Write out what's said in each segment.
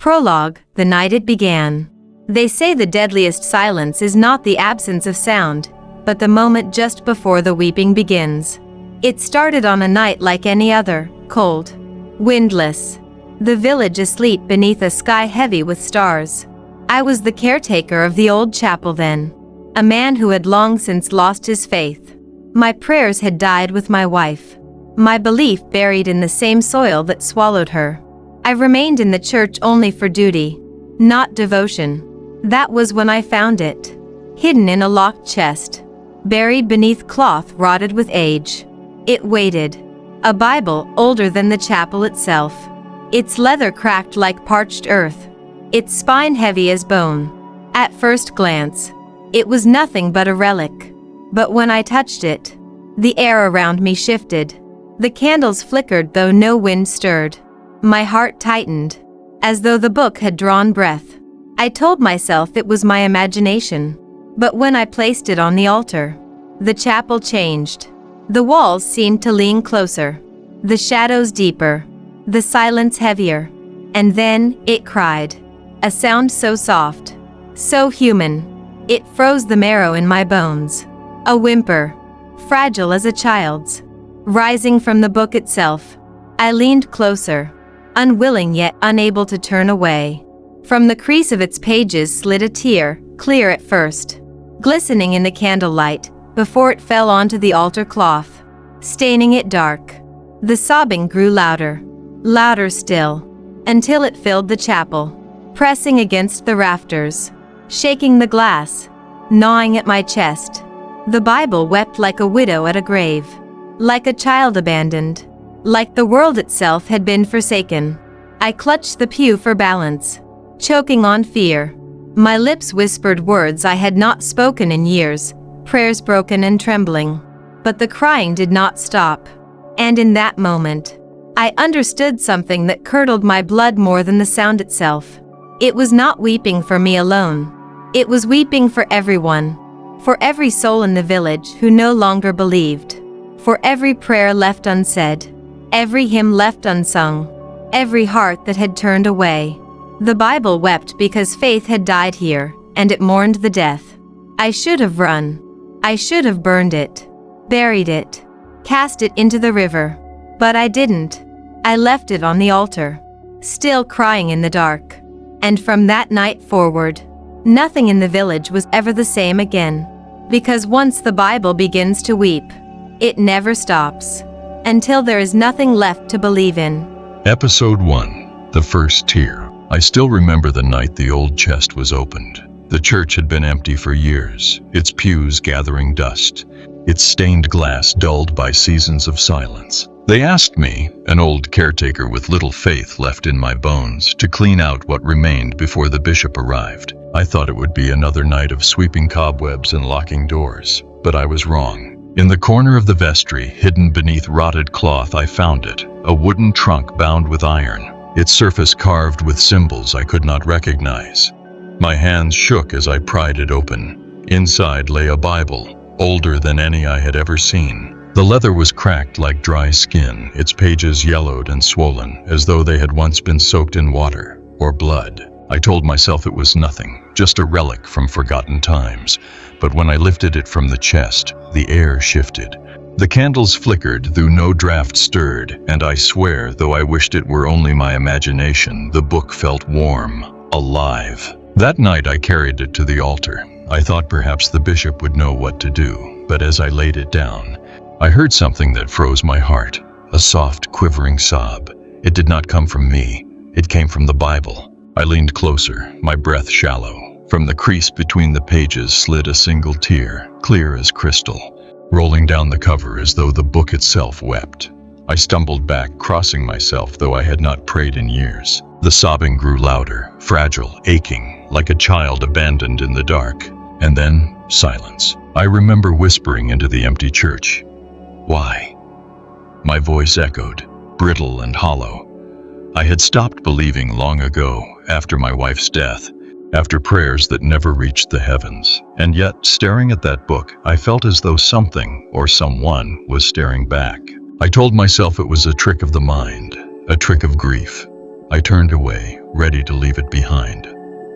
Prologue, the night it began. They say the deadliest silence is not the absence of sound, but the moment just before the weeping begins. It started on a night like any other, cold, windless. The village asleep beneath a sky heavy with stars. I was the caretaker of the old chapel then, a man who had long since lost his faith. My prayers had died with my wife, my belief buried in the same soil that swallowed her. I remained in the church only for duty, not devotion. That was when I found it, hidden in a locked chest, buried beneath cloth rotted with age. It waited, a Bible older than the chapel itself, its leather cracked like parched earth, its spine heavy as bone. At first glance, it was nothing but a relic. But when I touched it, the air around me shifted. The candles flickered though no wind stirred. My heart tightened, as though the book had drawn breath. I told myself it was my imagination. But when I placed it on the altar, the chapel changed. The walls seemed to lean closer, the shadows deeper, the silence heavier. And then, it cried. A sound so soft, so human, it froze the marrow in my bones. A whimper, fragile as a child's, rising from the book itself. I leaned closer, unwilling yet unable to turn away. From the crease of its pages slid a tear, clear at first, glistening in the candlelight, before it fell onto the altar cloth, staining it dark. The sobbing grew louder, louder still, until it filled the chapel, pressing against the rafters, shaking the glass, gnawing at my chest. The Bible wept like a widow at a grave, like a child abandoned, like the world itself had been forsaken. I clutched the pew for balance, choking on fear. My lips whispered words I had not spoken in years, prayers broken and trembling. But the crying did not stop. And in that moment, I understood something that curdled my blood more than the sound itself. It was not weeping for me alone. It was weeping for everyone. For every soul in the village who no longer believed. For every prayer left unsaid. Every hymn left unsung. Every heart that had turned away. The Bible wept because faith had died here, and it mourned the death. I should have run. I should have burned it, buried it, cast it into the river. But I didn't. I left it on the altar, still crying in the dark. And from that night forward, nothing in the village was ever the same again. Because once the Bible begins to weep, it never stops. Until there is nothing left to believe in. Episode 1. The First Tear. I still remember the night the old chest was opened. The church had been empty for years, its pews gathering dust, its stained glass dulled by seasons of silence. They asked me, an old caretaker with little faith left in my bones, to clean out what remained before the bishop arrived. I thought it would be another night of sweeping cobwebs and locking doors, but I was wrong. In the corner of the vestry, hidden beneath rotted cloth, I found it, a wooden trunk bound with iron, its surface carved with symbols I could not recognize. My hands shook as I pried it open. Inside lay a Bible, older than any I had ever seen. The leather was cracked like dry skin, its pages yellowed and swollen, as though they had once been soaked in water or blood. I told myself it was nothing, just a relic from forgotten times. But when I lifted it from the chest, the air shifted. The candles flickered, though no draft stirred, and I swear, though I wished it were only my imagination, the book felt warm, alive. That night I carried it to the altar. I thought perhaps the bishop would know what to do, but as I laid it down, I heard something that froze my heart, a soft, quivering sob. It did not come from me, it came from the Bible. I leaned closer, my breath shallow. From the crease between the pages slid a single tear, clear as crystal, rolling down the cover as though the book itself wept. I stumbled back, crossing myself, though I had not prayed in years. The sobbing grew louder, fragile, aching, like a child abandoned in the dark. And then, silence. I remember whispering into the empty church. Why? My voice echoed, brittle and hollow. I had stopped believing long ago, after my wife's death, after prayers that never reached the heavens. And yet, staring at that book, I felt as though something, or someone, was staring back. I told myself it was a trick of the mind, a trick of grief. I turned away, ready to leave it behind.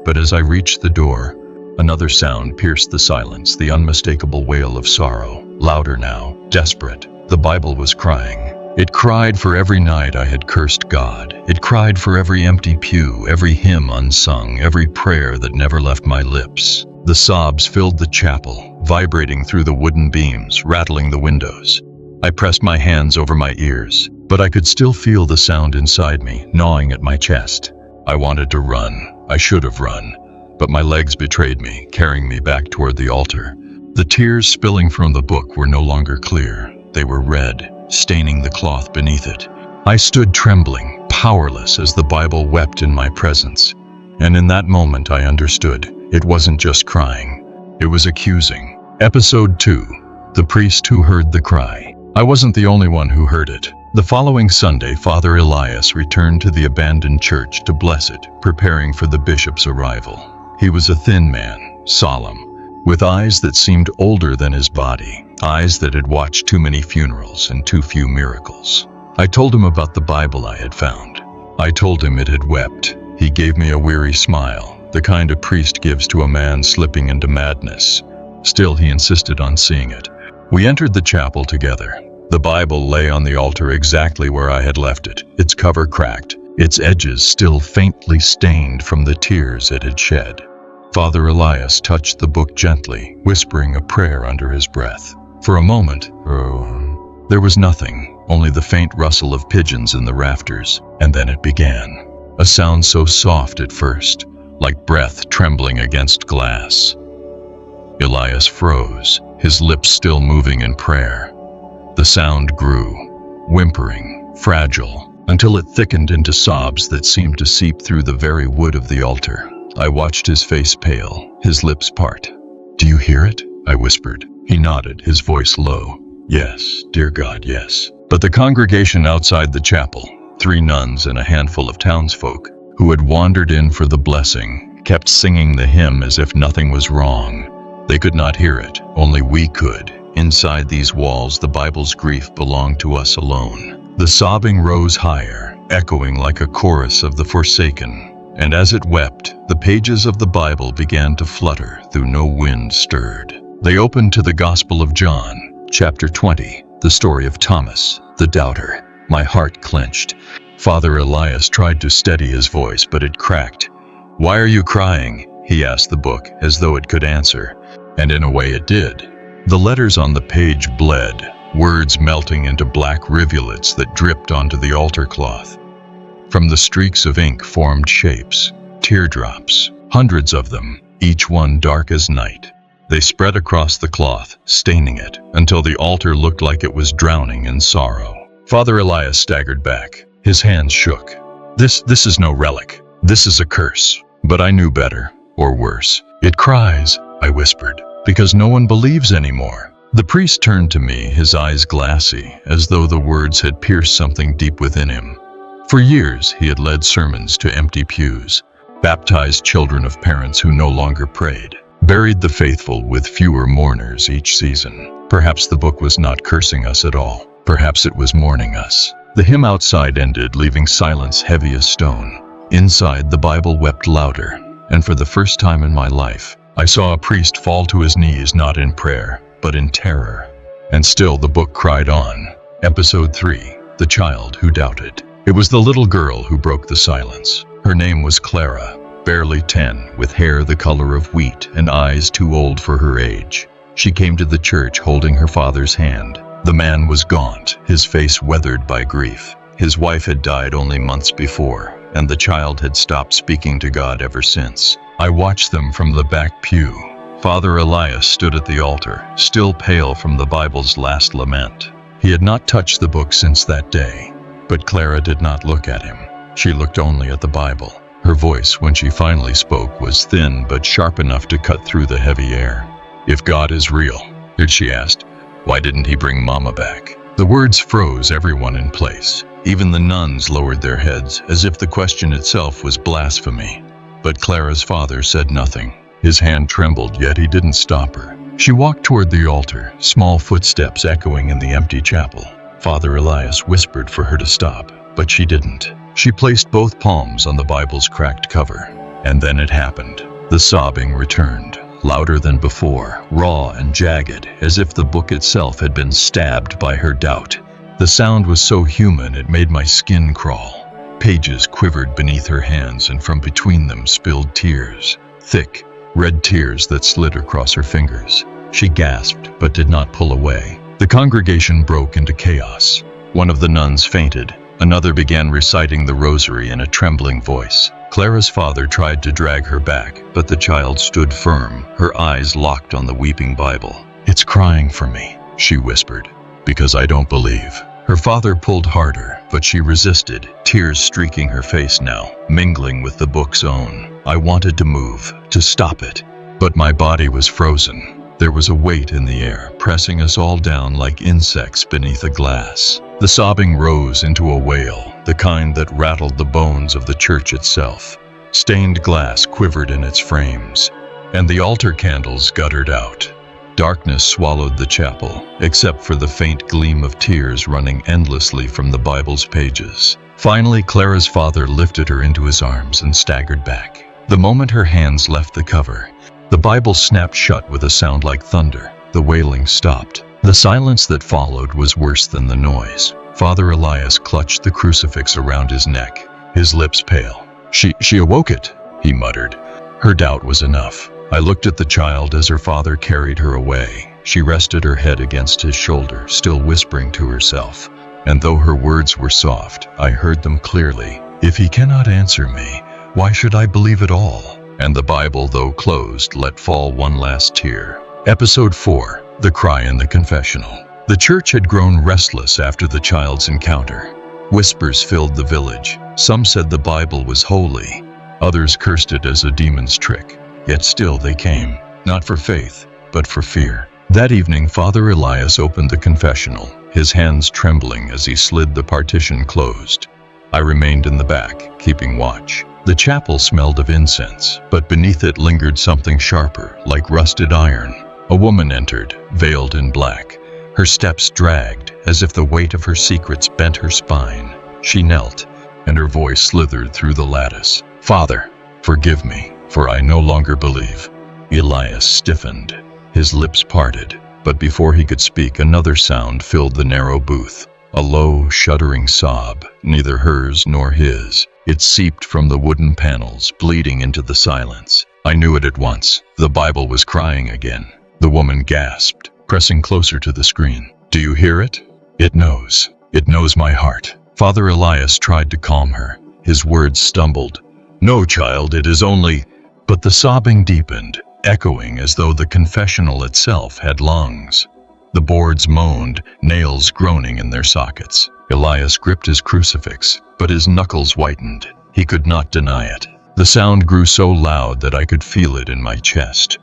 But as I reached the door, another sound pierced the silence, the unmistakable wail of sorrow, louder now, desperate. The Bible was crying. It cried for every night I had cursed God. It cried for every empty pew, every hymn unsung, every prayer that never left my lips. The sobs filled the chapel, vibrating through the wooden beams, rattling the windows. I pressed my hands over my ears, but I could still feel the sound inside me, gnawing at my chest. I wanted to run. I should have run, but my legs betrayed me, carrying me back toward the altar. The tears spilling from the book were no longer clear. They were red, staining the cloth beneath it. I stood trembling, powerless as the Bible wept in my presence. And in that moment I understood. It wasn't just crying. It was accusing. Episode 2. The Priest Who Heard the Cry. I wasn't the only one who heard it. The following Sunday, Father Elias returned to the abandoned church to bless it, preparing for the bishop's arrival. He was a thin man, solemn, with eyes that seemed older than his body, eyes that had watched too many funerals and too few miracles. I told him about the Bible I had found. I told him it had wept. He gave me a weary smile, the kind a priest gives to a man slipping into madness. Still, he insisted on seeing it. We entered the chapel together. The Bible lay on the altar exactly where I had left it, its cover cracked, its edges still faintly stained from the tears it had shed. Father Elias touched the book gently, whispering a prayer under his breath. For a moment, there was nothing, only the faint rustle of pigeons in the rafters, and then it began. A sound so soft at first, like breath trembling against glass. Elias froze, his lips still moving in prayer. The sound grew, whimpering, fragile, until it thickened into sobs that seemed to seep through the very wood of the altar. I watched his face pale, his lips part. "Do you hear it?" I whispered. He nodded, his voice low. "Yes, dear God, yes." But the congregation outside the chapel, 3 nuns and a handful of townsfolk, who had wandered in for the blessing, kept singing the hymn as if nothing was wrong. They could not hear it, only we could. Inside these walls, the Bible's grief belonged to us alone. The sobbing rose higher, echoing like a chorus of the forsaken. And as it wept, the pages of the Bible began to flutter, though no wind stirred. They opened to the Gospel of John, chapter 20, the story of Thomas, the doubter. My heart clenched. Father Elias tried to steady his voice, but it cracked. "Why are you crying?" he asked the book, as though it could answer. And in a way it did. The letters on the page bled, words melting into black rivulets that dripped onto the altar cloth. From the streaks of ink formed shapes, teardrops, hundreds of them, each one dark as night. They spread across the cloth, staining it, until the altar looked like it was drowning in sorrow. Father Elias staggered back. His hands shook. This is no relic. This is a curse." But I knew better, or worse. "It cries," I whispered, "because no one believes anymore." The priest turned to me, his eyes glassy, as though the words had pierced something deep within him. For years, he had led sermons to empty pews, baptized children of parents who no longer prayed, buried the faithful with fewer mourners each season. Perhaps the book was not cursing us at all. Perhaps it was mourning us. The hymn outside ended, leaving silence heavy as stone. Inside, the Bible wept louder, and for the first time in my life, I saw a priest fall to his knees not in prayer, but in terror. And still the book cried on. Episode 3, The Child Who Doubted. It was the little girl who broke the silence. Her name was Clara, barely 10, with hair the color of wheat and eyes too old for her age. She came to the church holding her father's hand. The man was gaunt, his face weathered by grief. His wife had died only months before, and the child had stopped speaking to God ever since. I watched them from the back pew. Father Elias stood at the altar, still pale from the Bible's last lament. He had not touched the book since that day. But Clara did not look at him. She looked only at the Bible. Her voice, when she finally spoke, was thin but sharp enough to cut through the heavy air. "If God is real," she asked, "why didn't he bring Mama back?" The words froze everyone in place. Even the nuns lowered their heads, as if the question itself was blasphemy. But Clara's father said nothing. His hand trembled, yet he didn't stop her. She walked toward the altar, small footsteps echoing in the empty chapel. Father Elias whispered for her to stop, but she didn't. She placed both palms on the Bible's cracked cover. And then it happened. The sobbing returned, louder than before, raw and jagged, as if the book itself had been stabbed by her doubt. The sound was so human it made my skin crawl. Pages quivered beneath her hands, and from between them spilled tears, thick, red tears that slid across her fingers. She gasped, but did not pull away. The congregation broke into chaos. One of the nuns fainted. Another began reciting the rosary in a trembling voice. Clara's father tried to drag her back, but the child stood firm, her eyes locked on the weeping Bible. "It's crying for me," she whispered, "because I don't believe." Her father pulled harder, but she resisted, tears streaking her face now, mingling with the book's own. I wanted to move, to stop it, but my body was frozen. There was a weight in the air, pressing us all down like insects beneath a glass. The sobbing rose into a wail, the kind that rattled the bones of the church itself. Stained glass quivered in its frames, and the altar candles guttered out. Darkness swallowed the chapel, except for the faint gleam of tears running endlessly from the Bible's pages. Finally, Clara's father lifted her into his arms and staggered back. The moment her hands left the cover, the Bible snapped shut with a sound like thunder. The wailing stopped. The silence that followed was worse than the noise. Father Elias clutched the crucifix around his neck, his lips pale. She awoke it," he muttered. Her doubt was enough. I looked at the child as her father carried her away. She rested her head against his shoulder, still whispering to herself. And though her words were soft, I heard them clearly. "If he cannot answer me, why should I believe at all?" And the Bible, though closed, let fall one last tear. Episode 4. The Cry in the Confessional. The church had grown restless after the child's encounter. Whispers filled the village. Some said the Bible was holy. Others cursed it as a demon's trick. Yet still they came, not for faith, but for fear. That evening, Father Elias opened the confessional, his hands trembling as he slid the partition closed. I remained in the back, keeping watch. The chapel smelled of incense, but beneath it lingered something sharper, like rusted iron. A woman entered, veiled in black. Her steps dragged, as if the weight of her secrets bent her spine. She knelt, and her voice slithered through the lattice. "Father, forgive me, for I no longer believe." Elias stiffened, his lips parted, but before he could speak, another sound filled the narrow booth. A low, shuddering sob, neither hers nor his. It seeped from the wooden panels, bleeding into the silence. I knew it at once. The Bible was crying again. The woman gasped, pressing closer to the screen. "Do you hear it? It knows. It knows my heart." Father Elias tried to calm her. His words stumbled. "No, child, it is only—" But the sobbing deepened, echoing as though the confessional itself had lungs. The boards moaned, nails groaning in their sockets. Elias gripped his crucifix, but his knuckles whitened. He could not deny it. The sound grew so loud that I could feel it in my chest.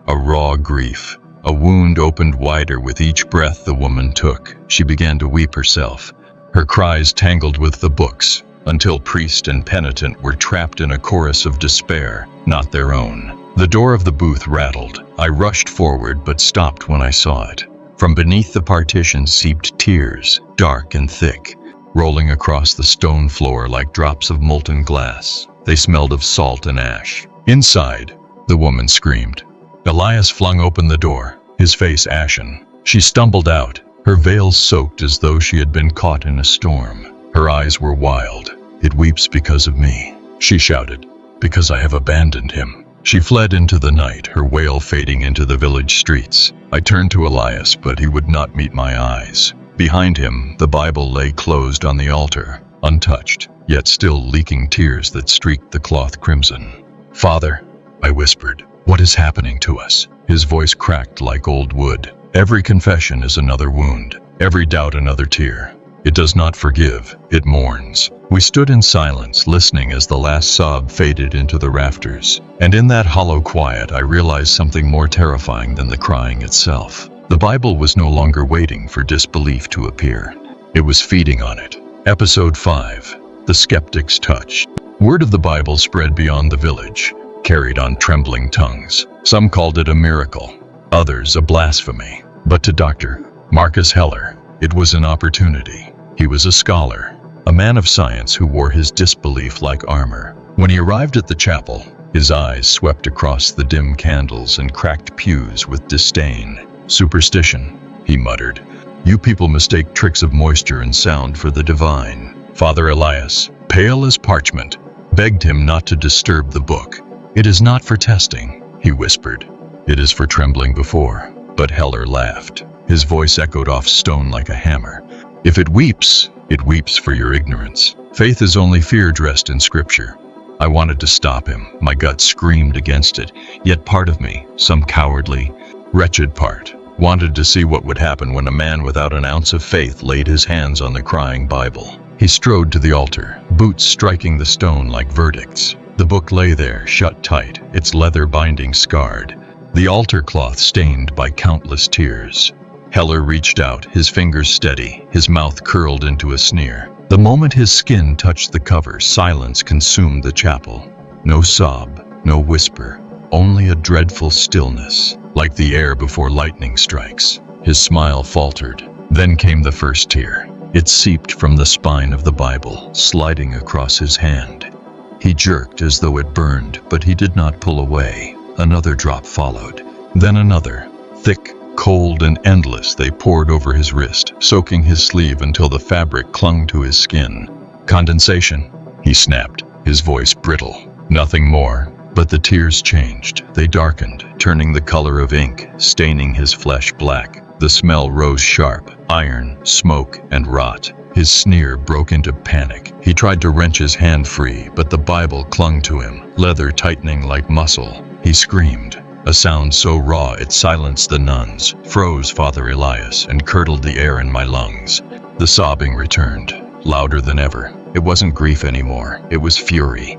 A raw grief. A wound opened wider with each breath the woman took. She began to weep herself. Her cries tangled with the books, until priest and penitent were trapped in a chorus of despair, not their own. The door of the booth rattled. I rushed forward, but stopped when I saw it. From beneath the partition seeped tears, dark and thick, rolling across the stone floor like drops of molten glass. They smelled of salt and ash. "Inside!" the woman screamed. Elias flung open the door, his face ashen. She stumbled out, her veil soaked as though she had been caught in a storm. Her eyes were wild. "It weeps because of me," she shouted, "because I have abandoned him." She fled into the night, her wail fading into the village streets. I turned to Elias, but he would not meet my eyes. Behind him, the Bible lay closed on the altar, untouched, yet still leaking tears that streaked the cloth crimson. "Father," I whispered, "what is happening to us?" His voice cracked like old wood. "Every confession is another wound, every doubt another tear. It does not forgive, it mourns." We stood in silence, listening as the last sob faded into the rafters. And in that hollow quiet, I realized something more terrifying than the crying itself. The Bible was no longer waiting for disbelief to appear. It was feeding on it. Episode 5. The Skeptic's Touch. Word of the Bible spread beyond the village, carried on trembling tongues. Some called it a miracle, others a blasphemy. But to Dr. Marcus Heller, it was an opportunity. He was a scholar, a man of science who wore his disbelief like armor. When he arrived at the chapel, his eyes swept across the dim candles and cracked pews with disdain. "Superstition," he muttered. "You people mistake tricks of moisture and sound for the divine." Father Elias, pale as parchment, begged him not to disturb the book. "It is not for testing," he whispered. "It is for trembling before." But Heller laughed. His voice echoed off stone like a hammer. "If it weeps for your ignorance. Faith is only fear dressed in scripture." I wanted to stop him. My gut screamed against it. Yet part of me, some cowardly, wretched part, wanted to see what would happen when a man without an ounce of faith laid his hands on the crying Bible. He strode to the altar, boots striking the stone like verdicts. The book lay there, shut tight, its leather binding scarred, the altar cloth stained by countless tears. Heller reached out, his fingers steady, his mouth curled into a sneer. The moment his skin touched the cover, silence consumed the chapel. No sob, no whisper, only a dreadful stillness, like the air before lightning strikes. His smile faltered. Then came the first tear. It seeped from the spine of the Bible, sliding across his hand. He jerked as though it burned, but he did not pull away. Another drop followed. Then another. Thick, cold, and endless, they poured over his wrist, soaking his sleeve until the fabric clung to his skin. "Condensation," he snapped, his voice brittle. Nothing more. But the tears changed. They darkened, turning the color of ink, staining his flesh black. The smell rose sharp, iron, smoke, and rot. His sneer broke into panic. He tried to wrench his hand free, but the Bible clung to him, leather tightening like muscle. He screamed, a sound so raw it silenced the nuns, froze Father Elias, and curdled the air in my lungs. The sobbing returned, louder than ever. It wasn't grief anymore, it was fury.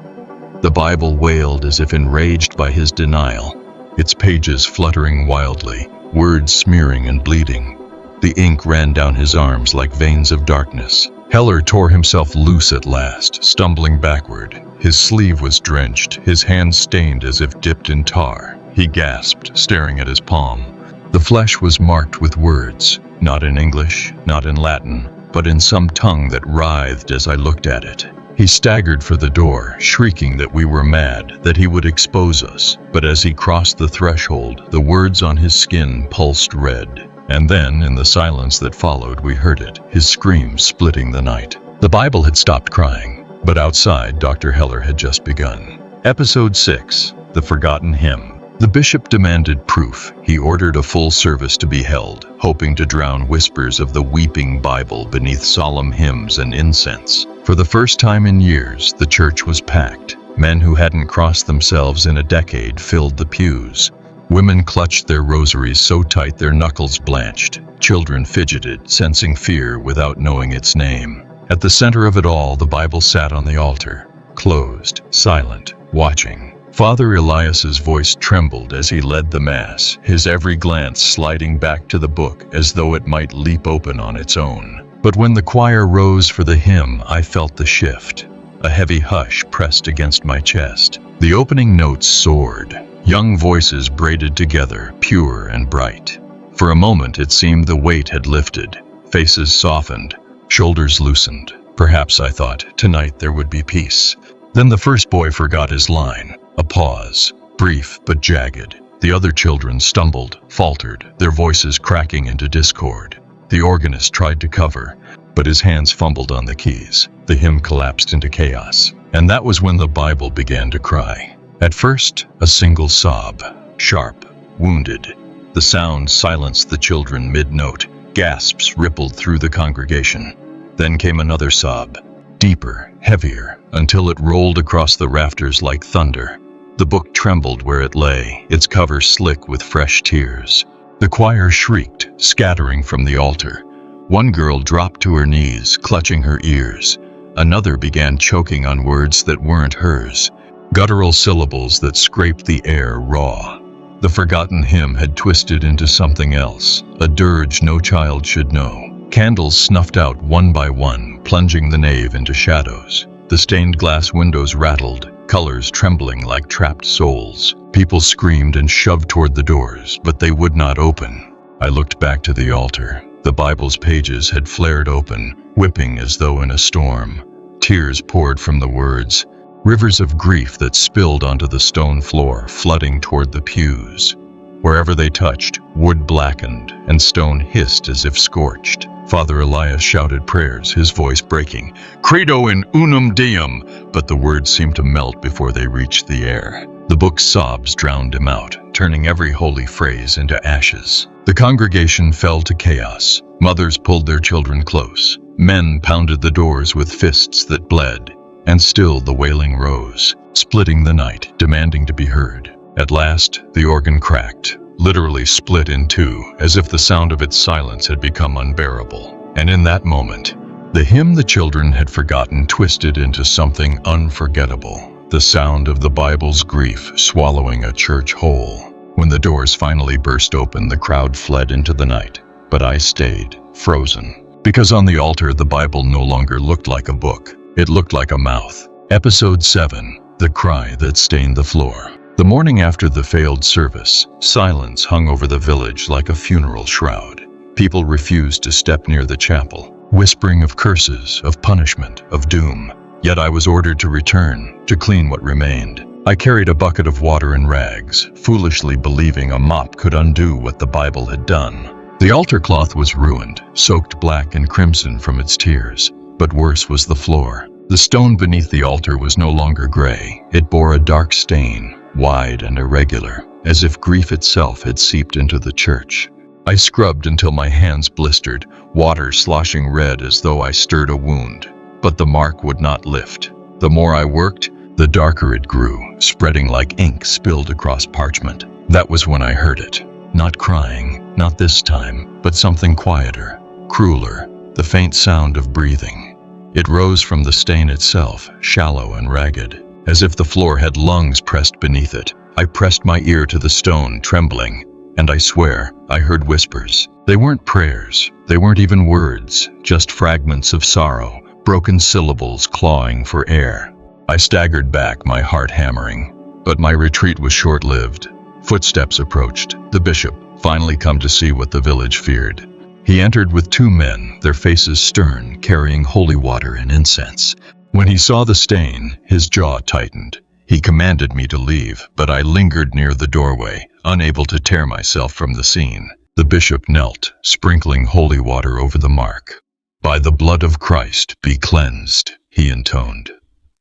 The Bible wailed as if enraged by his denial, its pages fluttering wildly, words smearing and bleeding. The ink ran down his arms like veins of darkness. Heller tore himself loose at last, stumbling backward. His sleeve was drenched, his hands stained as if dipped in tar. He gasped, staring at his palm. The flesh was marked with words, not in English, not in Latin, but in some tongue that writhed as I looked at it. He staggered for the door, shrieking that we were mad, that he would expose us. But as he crossed the threshold, the words on his skin pulsed red. And then, in the silence that followed, we heard it, his screams splitting the night. The Bible had stopped crying, but outside, Dr. Heller had just begun. Episode 6, The Forgotten Hymn. The bishop demanded proof. He ordered a full service to be held, hoping to drown whispers of the weeping Bible beneath solemn hymns and incense. For the first time in years, the church was packed. Men who hadn't crossed themselves in a decade filled the pews. Women clutched their rosaries so tight their knuckles blanched. Children fidgeted, sensing fear without knowing its name. At the center of it all, the Bible sat on the altar, closed, silent, watching. Father Elias's voice trembled as he led the Mass, his every glance sliding back to the book as though it might leap open on its own. But when the choir rose for the hymn, I felt the shift. A heavy hush pressed against my chest. The opening notes soared, young voices braided together, pure and bright. For a moment it seemed the weight had lifted, faces softened, shoulders loosened. Perhaps, I thought, tonight there would be peace. Then the first boy forgot his line. A pause, brief but jagged. The other children stumbled, faltered, their voices cracking into discord. The organist tried to cover, but his hands fumbled on the keys. The hymn collapsed into chaos. And that was when the Bible began to cry. At first, a single sob, sharp, wounded. The sound silenced the children mid-note. Gasps rippled through the congregation. Then came another sob, deeper, heavier, until it rolled across the rafters like thunder. The book trembled where it lay, its cover slick with fresh tears. The choir shrieked, scattering from the altar. One girl dropped to her knees, clutching her ears. Another began choking on words that weren't hers, guttural syllables that scraped the air raw. The forgotten hymn had twisted into something else, a dirge no child should know. Candles snuffed out one by one, plunging the nave into shadows. The stained glass windows rattled, colors trembling like trapped souls. People screamed and shoved toward the doors, but they would not open. I looked back to the altar. The Bible's pages had flared open, whipping as though in a storm. Tears poured from the words, rivers of grief that spilled onto the stone floor, flooding toward the pews. Wherever they touched, wood blackened and stone hissed as if scorched. Father Elias shouted prayers, his voice breaking, "Credo in unum Deum," but the words seemed to melt before they reached the air. The book's sobs drowned him out, turning every holy phrase into ashes. The congregation fell to chaos. Mothers pulled their children close. Men pounded the doors with fists that bled. And still the wailing rose, splitting the night, demanding to be heard. At last, the organ cracked, literally split in two, as if the sound of its silence had become unbearable. And in that moment, the hymn the children had forgotten twisted into something unforgettable. The sound of the Bible's grief swallowing a church whole. When the doors finally burst open, the crowd fled into the night. But I stayed, frozen. Because on the altar, the Bible no longer looked like a book. It looked like a mouth. Episode 7, The Cry That Stained the Floor. The morning after the failed service, silence hung over the village like a funeral shroud. People refused to step near the chapel, whispering of curses, of punishment, of doom. Yet I was ordered to return, to clean what remained. I carried a bucket of water and rags, foolishly believing a mop could undo what the Bible had done. The altar cloth was ruined, soaked black and crimson from its tears. But worse was the floor. The stone beneath the altar was no longer gray. It bore a dark stain, wide and irregular, as if grief itself had seeped into the church. I scrubbed until my hands blistered, water sloshing red as though I stirred a wound. But the mark would not lift. The more I worked, the darker it grew, spreading like ink spilled across parchment. That was when I heard it. Not crying, not this time, but something quieter, crueler, the faint sound of breathing. It rose from the stain itself, shallow and ragged, as if the floor had lungs pressed beneath it. I pressed my ear to the stone, trembling, and I swear I heard whispers. They weren't prayers, they weren't even words, just fragments of sorrow, broken syllables clawing for air. I staggered back, my heart hammering, but my retreat was short-lived. Footsteps approached. The bishop, finally come to see what the village feared. He entered with 2 men, their faces stern, carrying holy water and incense. When he saw the stain, his jaw tightened. He commanded me to leave, but I lingered near the doorway, unable to tear myself from the scene. The bishop knelt, sprinkling holy water over the mark. "By the blood of Christ, be cleansed," he intoned.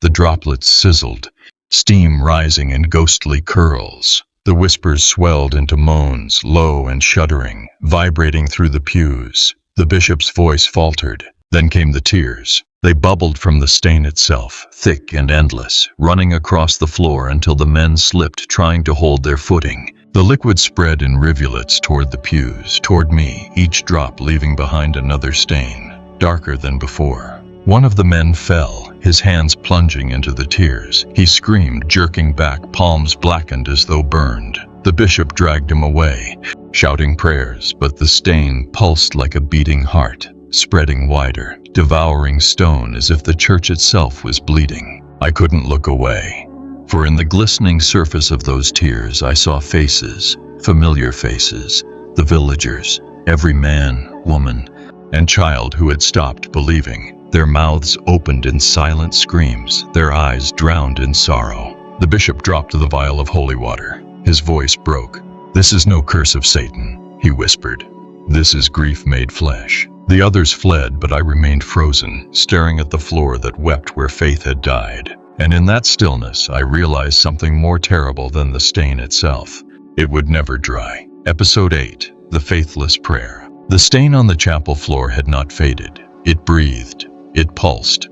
The droplets sizzled, steam rising in ghostly curls. The whispers swelled into moans, low and shuddering, vibrating through the pews. The bishop's voice faltered. Then came the tears. They bubbled from the stain itself, thick and endless, running across the floor until the men slipped, trying to hold their footing. The liquid spread in rivulets toward the pews, toward me, each drop leaving behind another stain, darker than before. One of the men fell, his hands plunging into the tears. He screamed, jerking back, palms blackened as though burned. The bishop dragged him away, shouting prayers, but the stain pulsed like a beating heart, spreading wider, devouring stone as if the church itself was bleeding. I couldn't look away, for in the glistening surface of those tears I saw faces, familiar faces, the villagers, every man, woman, and child who had stopped believing. Their mouths opened in silent screams, their eyes drowned in sorrow. The bishop dropped the vial of holy water. His voice broke. "This is no curse of Satan," he whispered. "This is grief made flesh." The others fled, but I remained frozen, staring at the floor that wept where faith had died. And in that stillness, I realized something more terrible than the stain itself. It would never dry. Episode 8, The Faithless Prayer. The stain on the chapel floor had not faded. It breathed. It pulsed.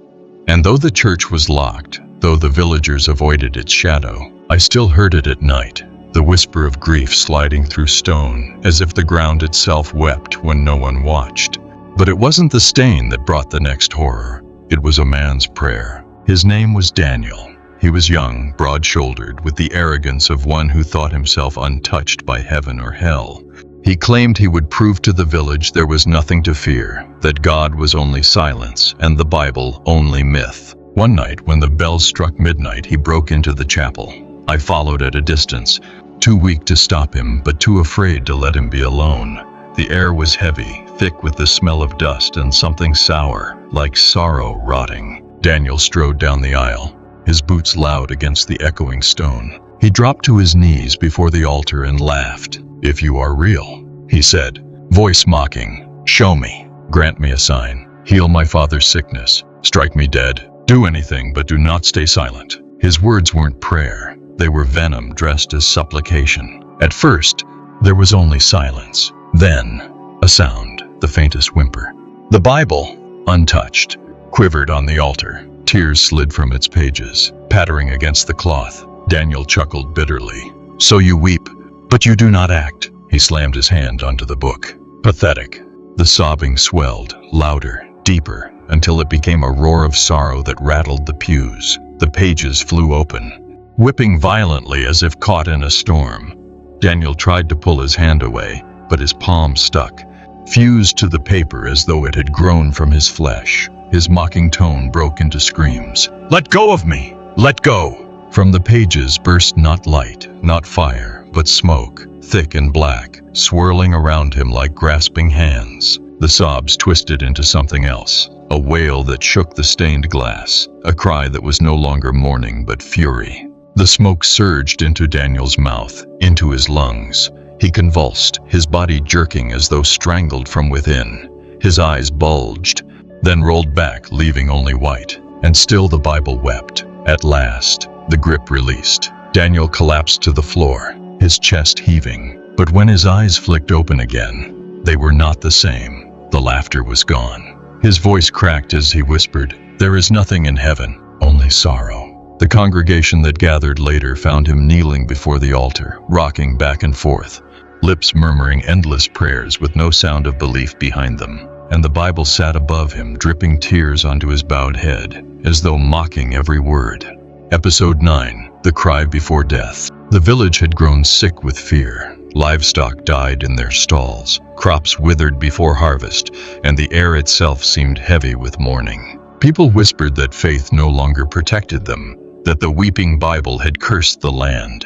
And though the church was locked, though the villagers avoided its shadow, I still heard it at night, the whisper of grief sliding through stone, as if the ground itself wept when no one watched. But it wasn't the stain that brought the next horror. It was a man's prayer. His name was Daniel. He was young, broad-shouldered, with the arrogance of one who thought himself untouched by heaven or hell. He claimed he would prove to the village there was nothing to fear, that God was only silence and the Bible only myth. One night, when the bells struck midnight, he broke into the chapel. I followed at a distance, too weak to stop him, but too afraid to let him be alone. The air was heavy, thick with the smell of dust and something sour, like sorrow rotting. Daniel strode down the aisle, his boots loud against the echoing stone. He dropped to his knees before the altar and laughed. "If you are real," he said, voice mocking, "show me. Grant me a sign. Heal my father's sickness. Strike me dead. Do anything, but do not stay silent." His words weren't prayer. They were venom dressed as supplication. At first, there was only silence. Then, a sound, the faintest whimper. The Bible, untouched, quivered on the altar. Tears slid from its pages, pattering against the cloth. Daniel chuckled bitterly. "So you weep, but you do not act." He slammed his hand onto the book. "Pathetic." The sobbing swelled, louder, deeper, until it became a roar of sorrow that rattled the pews. The pages flew open, whipping violently as if caught in a storm. Daniel tried to pull his hand away, but his palm stuck, fused to the paper as though it had grown from his flesh. His mocking tone broke into screams. "Let go of me! Let go!" From the pages burst not light, not fire, but smoke, thick and black, swirling around him like grasping hands. The sobs twisted into something else, a wail that shook the stained glass, a cry that was no longer mourning but fury. The smoke surged into Daniel's mouth, into his lungs. He convulsed, his body jerking as though strangled from within. His eyes bulged, then rolled back, leaving only white. And still the Bible wept. At last, the grip released. Daniel collapsed to the floor, his chest heaving. But when his eyes flicked open again, they were not the same. The laughter was gone. His voice cracked as he whispered, "There is nothing in heaven, only sorrow." The congregation that gathered later found him kneeling before the altar, rocking back and forth, lips murmuring endless prayers with no sound of belief behind them. And the Bible sat above him, dripping tears onto his bowed head, as though mocking every word. Episode 9. The Cry Before Death. The village had grown sick with fear. Livestock died in their stalls, crops withered before harvest, and the air itself seemed heavy with mourning. People whispered that faith no longer protected them, that the weeping Bible had cursed the land.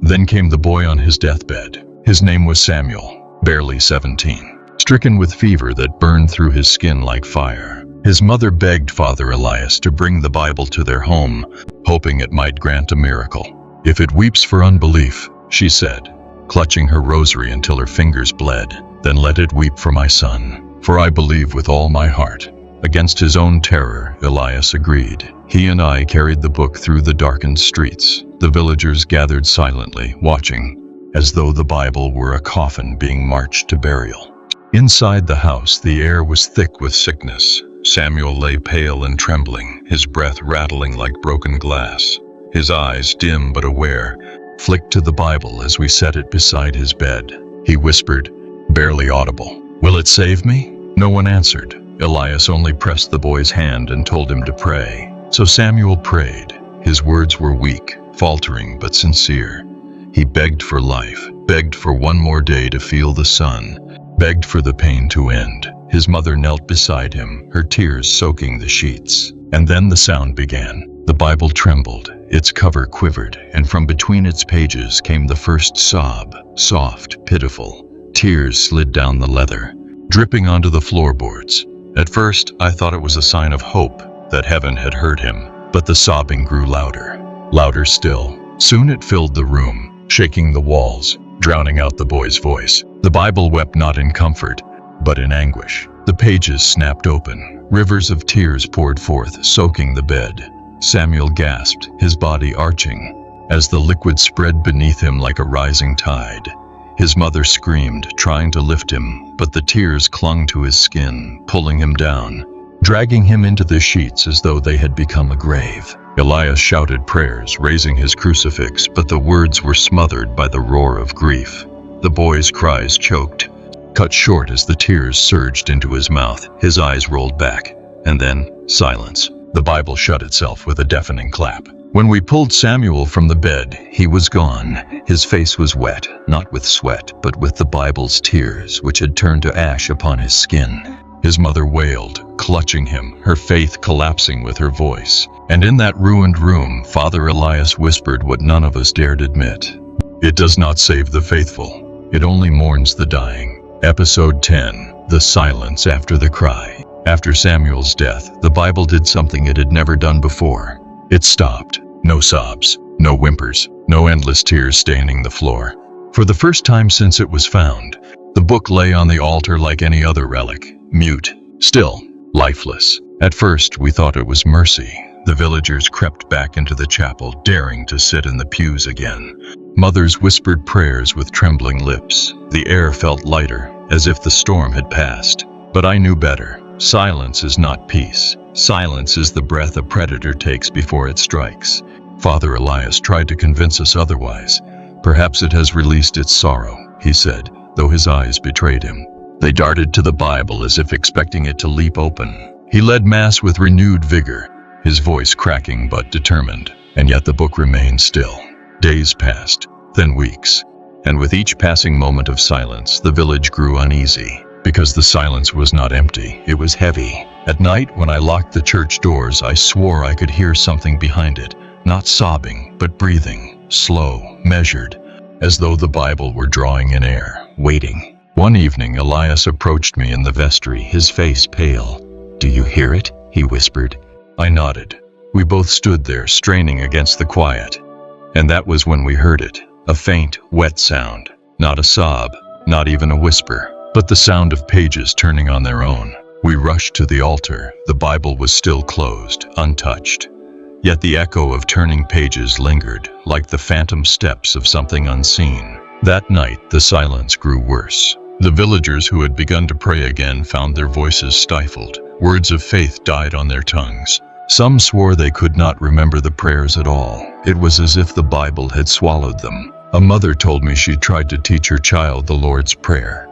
Then came the boy on his deathbed. His name was Samuel, barely 17, stricken with fever that burned through his skin like fire. His mother begged Father Elias to bring the Bible to their home, hoping it might grant a miracle. "If it weeps for unbelief," she said, clutching her rosary until her fingers bled, "then let it weep for my son, for I believe with all my heart." Against his own terror, Elias agreed. He and I carried the book through the darkened streets. The villagers gathered silently, watching, as though the Bible were a coffin being marched to burial. Inside the house, the air was thick with sickness. Samuel lay pale and trembling, his breath rattling like broken glass. His eyes, dim but aware, flicked to the Bible as we set it beside his bed. He whispered, barely audible, "Will it save me?" No one answered. Elias only pressed the boy's hand and told him to pray. So Samuel prayed. His words were weak, faltering but sincere. He begged for life, begged for one more day to feel the sun, begged for the pain to end. His mother knelt beside him, her tears soaking the sheets. And then the sound began. The Bible trembled, its cover quivered, and from between its pages came the first sob, soft, pitiful. Tears slid down the leather, dripping onto the floorboards. At first, I thought it was a sign of hope, that heaven had heard him. But the sobbing grew louder, louder still. Soon it filled the room, shaking the walls, drowning out the boy's voice. The Bible wept not in comfort, but in anguish. The pages snapped open. Rivers of tears poured forth, soaking the bed. Samuel gasped, his body arching, as the liquid spread beneath him like a rising tide. His mother screamed, trying to lift him, but the tears clung to his skin, pulling him down, dragging him into the sheets as though they had become a grave. Elias shouted prayers, raising his crucifix, but the words were smothered by the roar of grief. The boy's cries choked, cut short as the tears surged into his mouth. His eyes rolled back, and then silence. The Bible shut itself with a deafening clap. When we pulled Samuel from the bed, he was gone. His face was wet, not with sweat, but with the Bible's tears, which had turned to ash upon his skin. His mother wailed, clutching him, her faith collapsing with her voice. And in that ruined room, Father Elias whispered what none of us dared admit. "It does not save the faithful. It only mourns the dying." Episode 10. The Silence After the Cry. After Samuel's death, the Bible did something it had never done before. It stopped. No sobs, no whimpers, no endless tears staining the floor. For the first time since it was found, the book lay on the altar like any other relic, mute, still, lifeless. At first, we thought it was mercy. The villagers crept back into the chapel, daring to sit in the pews again. Mothers whispered prayers with trembling lips. The air felt lighter, as if the storm had passed. But I knew better. Silence is not peace. Silence is the breath a predator takes before it strikes. Father Elias tried to convince us otherwise. Perhaps it has released its sorrow, he said, though his eyes betrayed him. They darted to the Bible as if expecting it to leap open. He led Mass with renewed vigor, his voice cracking but determined, and yet the book remained still. Days passed, then weeks, and with each passing moment of silence, the village grew uneasy. Because the silence was not empty, it was heavy. At night, when I locked the church doors, I swore I could hear something behind it, not sobbing, but breathing, slow, measured, as though the Bible were drawing in air, waiting. One evening, Elias approached me in the vestry, his face pale. "Do you hear it?" he whispered. I nodded. We both stood there, straining against the quiet. And that was when we heard it, a faint, wet sound. Not a sob, not even a whisper, but the sound of pages turning on their own. We rushed to the altar. The Bible was still closed, untouched. Yet the echo of turning pages lingered, like the phantom steps of something unseen. That night, the silence grew worse. The villagers who had begun to pray again found their voices stifled. Words of faith died on their tongues. Some swore they could not remember the prayers at all. It was as if the Bible had swallowed them. A mother told me she tried to teach her child the Lord's Prayer.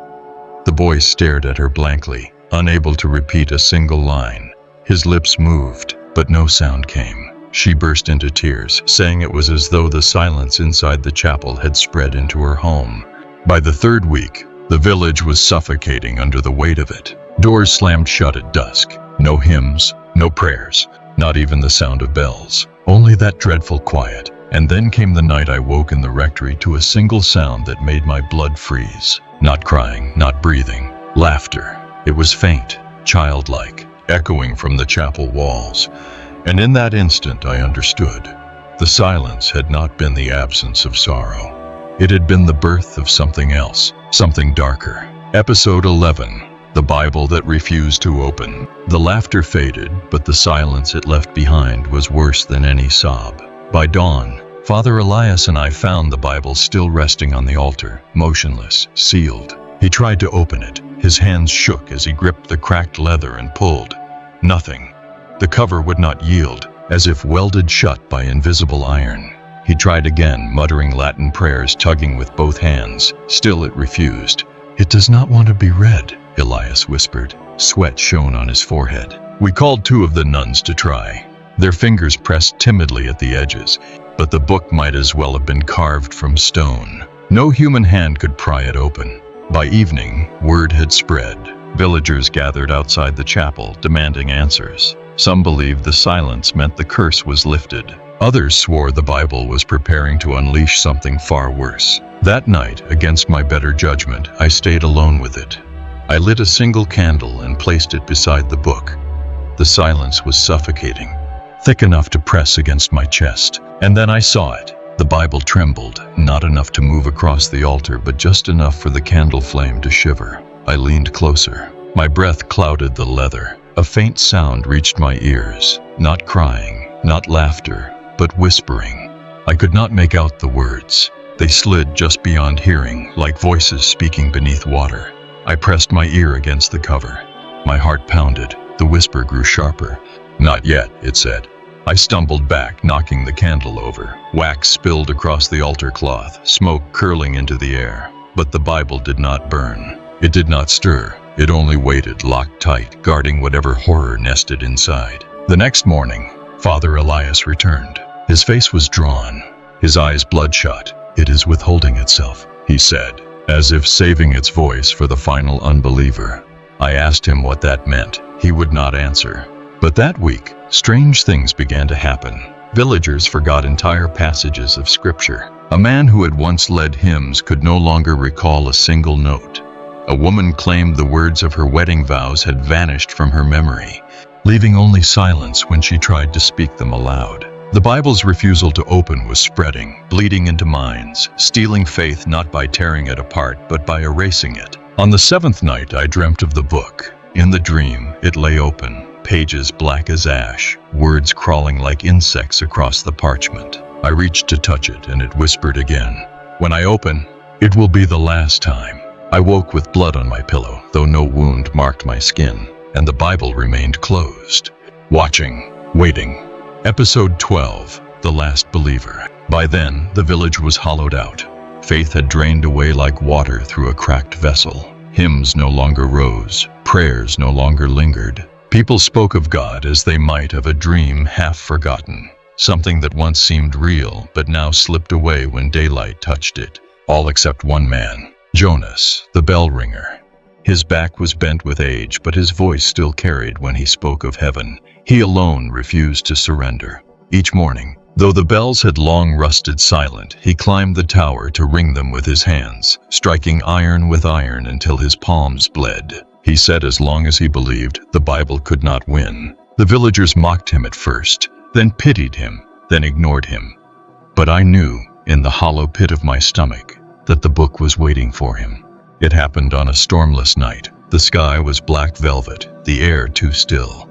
The boy stared at her blankly, unable to repeat a single line. His lips moved, but no sound came. She burst into tears, saying it was as though the silence inside the chapel had spread into her home. By the third week, the village was suffocating under the weight of it. Doors slammed shut at dusk. No hymns, no prayers, not even the sound of bells. Only that dreadful quiet. And then came the night I woke in the rectory to a single sound that made my blood freeze. Not crying, not breathing. Laughter. It was faint, childlike, echoing from the chapel walls. And in that instant I understood. The silence had not been the absence of sorrow. It had been the birth of something else, something darker. Episode 11. The Bible that refused to open. The laughter faded, but the silence it left behind was worse than any sob. By dawn, Father Elias and I found the Bible still resting on the altar, motionless, sealed. He tried to open it. His hands shook as he gripped the cracked leather and pulled. Nothing. The cover would not yield, as if welded shut by invisible iron. He tried again, muttering Latin prayers, tugging with both hands. Still it refused. "It does not want to be read," Elias whispered. Sweat shone on his forehead. We called 2 of the nuns to try. Their fingers pressed timidly at the edges, but the book might as well have been carved from stone. No human hand could pry it open. By evening, word had spread. Villagers gathered outside the chapel, demanding answers. Some believed the silence meant the curse was lifted. Others swore the Bible was preparing to unleash something far worse. That night, against my better judgment, I stayed alone with it. I lit a single candle and placed it beside the book. The silence was suffocating, thick enough to press against my chest. And then I saw it. The Bible trembled, not enough to move across the altar, but just enough for the candle flame to shiver. I leaned closer. My breath clouded the leather. A faint sound reached my ears. Not crying, not laughter, but whispering. I could not make out the words. They slid just beyond hearing, like voices speaking beneath water. I pressed my ear against the cover. My heart pounded. The whisper grew sharper. "Not yet," it said. I stumbled back, knocking the candle over. Wax spilled across the altar cloth, smoke curling into the air. But the Bible did not burn. It did not stir. It only waited, locked tight, guarding whatever horror nested inside. The next morning, Father Elias returned. His face was drawn, his eyes bloodshot. "It is withholding itself," he said, as if saving its voice for the final unbeliever. I asked him what that meant. He would not answer. But that week, strange things began to happen. Villagers forgot entire passages of scripture. A man who had once led hymns could no longer recall a single note. A woman claimed the words of her wedding vows had vanished from her memory, leaving only silence when she tried to speak them aloud. The Bible's refusal to open was spreading, bleeding into minds, stealing faith not by tearing it apart but by erasing it. On the seventh night I dreamt of the book. In the dream, it lay open, pages black as ash, words crawling like insects across the parchment. I reached to touch it and it whispered again, "When I open, it will be the last time." I woke with blood on my pillow, though no wound marked my skin, and the Bible remained closed. Watching, waiting. Episode 12, The Last Believer. By then, the village was hollowed out. Faith had drained away like water through a cracked vessel. Hymns no longer rose, prayers no longer lingered. People spoke of God as they might of a dream half forgotten, something that once seemed real but now slipped away when daylight touched it. All except one man. Jonas, the bell ringer. His back was bent with age, but his voice still carried when he spoke of heaven. He alone refused to surrender. Each morning, though the bells had long rusted silent, he climbed the tower to ring them with his hands, striking iron with iron until his palms bled. He said as long as he believed, the Bible could not win. The villagers mocked him at first, then pitied him, then ignored him. But I knew, in the hollow pit of my stomach, that the book was waiting for him. It happened on a stormless night. The sky was black velvet, the air too still.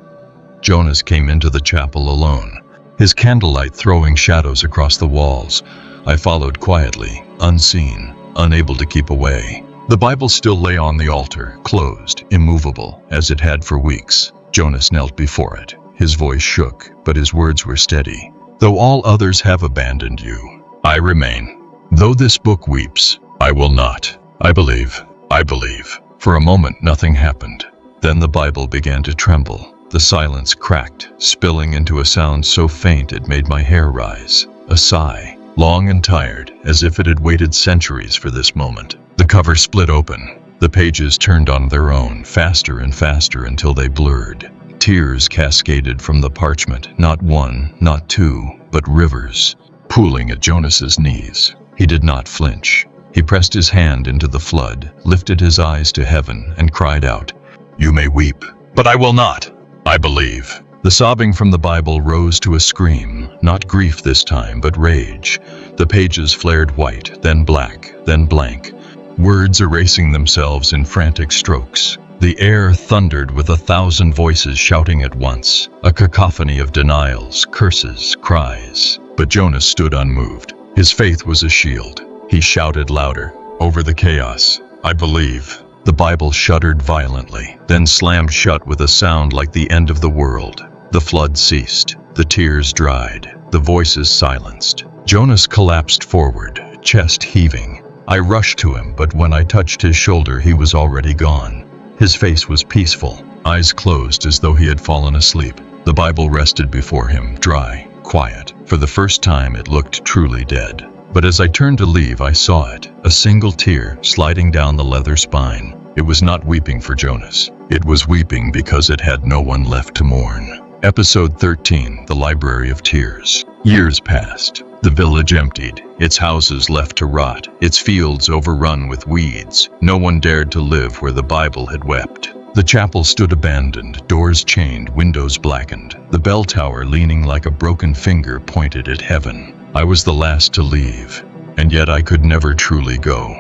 Jonas came into the chapel alone, his candlelight throwing shadows across the walls. I followed quietly, unseen, unable to keep away. The Bible still lay on the altar, closed, immovable, as it had for weeks. Jonas knelt before it. His voice shook, but his words were steady. "Though all others have abandoned you, I remain. Though this book weeps, I will not. I believe. I believe." For a moment nothing happened. Then the Bible began to tremble. The silence cracked, spilling into a sound so faint it made my hair rise. A sigh, long and tired, as if it had waited centuries for this moment. The cover split open. The pages turned on their own, faster and faster until they blurred. Tears cascaded from the parchment, not one, not two, but rivers, pooling at Jonas's knees. He did not flinch. He pressed his hand into the flood, lifted his eyes to heaven, and cried out, "You may weep, but I will not. I believe." The sobbing from the Bible rose to a scream, not grief this time, but rage. The pages flared white, then black, then blank, words erasing themselves in frantic strokes. The air thundered with 1,000 voices shouting at once, a cacophony of denials, curses, cries. But Jonas stood unmoved. His faith was a shield. He shouted louder, over the chaos, "I believe." The Bible shuddered violently, then slammed shut with a sound like the end of the world. The flood ceased. The tears dried. The voices silenced. Jonas collapsed forward, chest heaving. I rushed to him, but when I touched his shoulder, he was already gone. His face was peaceful, eyes closed as though he had fallen asleep. The Bible rested before him, dry, quiet. For the first time it looked truly dead. But as I turned to leave, I saw it, a single tear sliding down the leather spine. It was not weeping for Jonas. It was weeping because it had no one left to mourn. Episode 13, The Library of Tears. Years passed. The village emptied, its houses left to rot, its fields overrun with weeds. No one dared to live where the Bible had wept. The chapel stood abandoned, doors chained, windows blackened. The bell tower, leaning like a broken finger, pointed at heaven. I was the last to leave, and yet I could never truly go.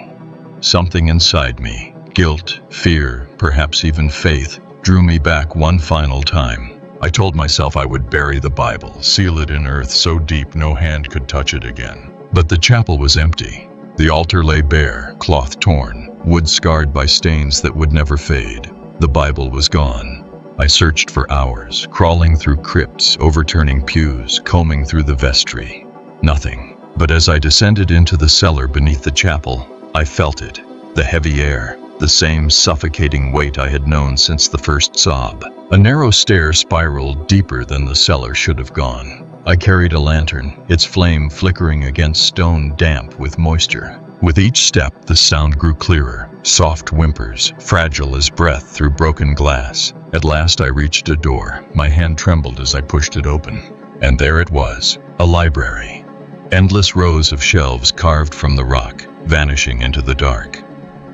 Something inside me, guilt, fear, perhaps even faith, drew me back one final time. I told myself I would bury the Bible, seal it in earth so deep no hand could touch it again. But the chapel was empty. The altar lay bare, cloth torn, wood scarred by stains that would never fade. The Bible was gone. I searched for hours, crawling through crypts, overturning pews, combing through the vestry. Nothing. But as I descended into the cellar beneath the chapel, I felt it. The heavy air, the same suffocating weight I had known since the first sob. A narrow stair spiraled deeper than the cellar should have gone. I carried a lantern, its flame flickering against stone damp with moisture. With each step, the sound grew clearer, soft whimpers, fragile as breath through broken glass. At last I reached a door. My hand trembled as I pushed it open. And there it was, a library. Endless rows of shelves carved from the rock, vanishing into the dark.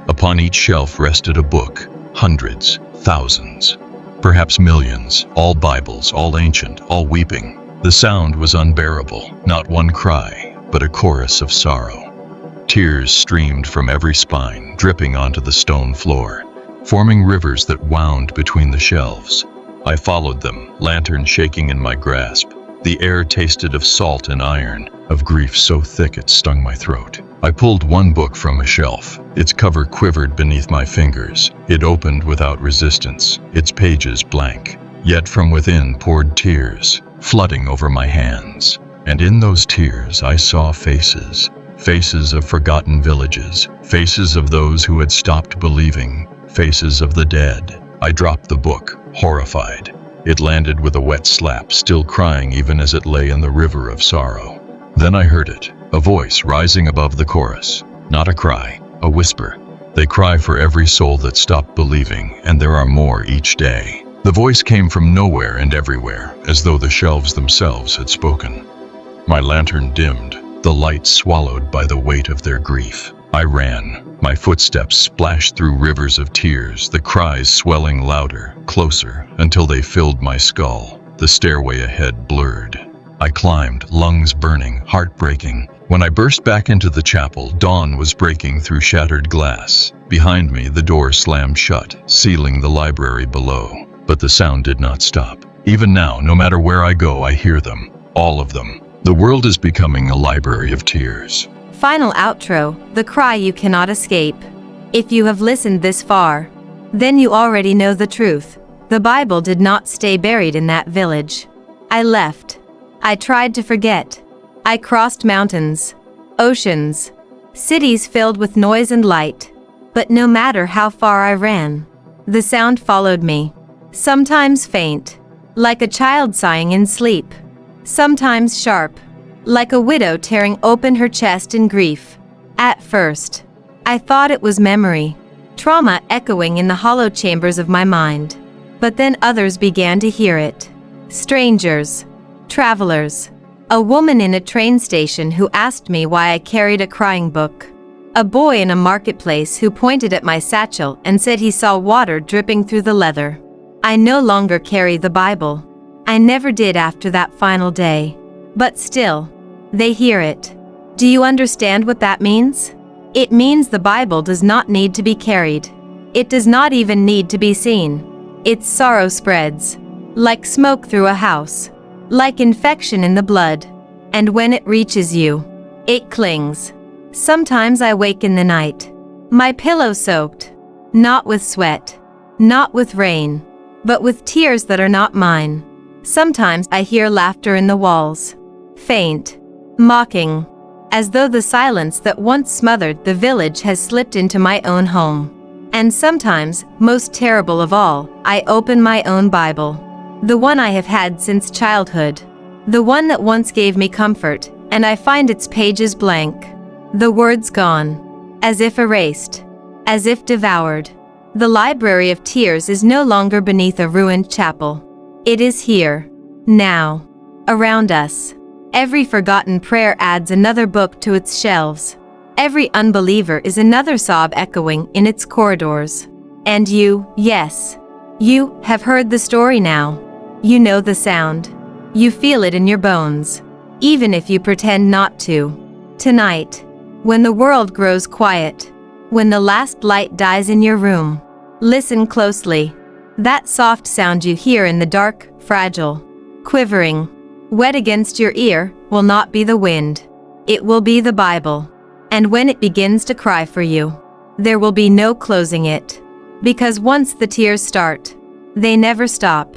Upon each shelf rested a book, hundreds, thousands, perhaps millions, all Bibles, all ancient, all weeping. The sound was unbearable, not one cry, but a chorus of sorrow. Tears streamed from every spine, dripping onto the stone floor, forming rivers that wound between the shelves. I followed them, lantern shaking in my grasp. The air tasted of salt and iron, of grief so thick it stung my throat. I pulled one book from a shelf. Its cover quivered beneath my fingers. It opened without resistance, its pages blank. Yet from within poured tears, flooding over my hands. And in those tears I saw faces. Faces of forgotten villages. Faces of those who had stopped believing. Faces of the dead. I dropped the book, horrified. It landed with a wet slap, still crying even as it lay in the river of sorrow. Then I heard it, a voice rising above the chorus. Not a cry, a whisper. They cry for every soul that stopped believing, and there are more each day. The voice came from nowhere and everywhere, as though the shelves themselves had spoken. My lantern dimmed, the light swallowed by the weight of their grief. I ran. My footsteps splashed through rivers of tears, the cries swelling louder, closer, until they filled my skull. The stairway ahead blurred. I climbed, lungs burning, heart breaking. When I burst back into the chapel, dawn was breaking through shattered glass. Behind me, the door slammed shut, sealing the library below. But the sound did not stop. Even now, no matter where I go, I hear them. All of them. The world is becoming a library of tears. Final outro, the cry you cannot escape. If you have listened this far, then you already know the truth. The Bible did not stay buried in that village. I left. I tried to forget. I crossed mountains, oceans, cities filled with noise and light. But no matter how far I ran, the sound followed me. Sometimes faint, like a child sighing in sleep. Sometimes sharp, like a widow tearing open her chest in grief. At first, I thought it was memory, trauma echoing in the hollow chambers of my mind. But then others began to hear it. Strangers, travelers, a woman in a train station who asked me why I carried a crying book. A boy in a marketplace who pointed at my satchel and said he saw water dripping through the leather. I no longer carry the Bible. I never did after that final day. But still, they hear it. Do you understand what that means? It means the Bible does not need to be carried. It does not even need to be seen. Its sorrow spreads, like smoke through a house, like infection in the blood. And when it reaches you, it clings. Sometimes I wake in the night, my pillow soaked, not with sweat, not with rain, but with tears that are not mine. Sometimes I hear laughter in the walls, faint, mocking, as though the silence that once smothered the village has slipped into my own home. And sometimes, most terrible of all, I open my own Bible, the one I have had since childhood, the one that once gave me comfort, and I find its pages blank, the words gone, as if erased, as if devoured. The library of tears is no longer beneath a ruined chapel. It is here, now, around us. Every forgotten prayer adds another book to its shelves. Every unbeliever is another sob echoing in its corridors. And you, yes, you have heard the story now. You know the sound. You feel it in your bones, even if you pretend not to. Tonight, when the world grows quiet, when the last light dies in your room, listen closely. That soft sound you hear in the dark, fragile, quivering, wet against your ear, will not be the wind. It will be the Bible. And when it begins to cry for you, there will be no closing it. Because once the tears start, they never stop.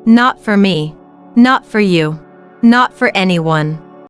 Not for me. Not for you. Not for anyone.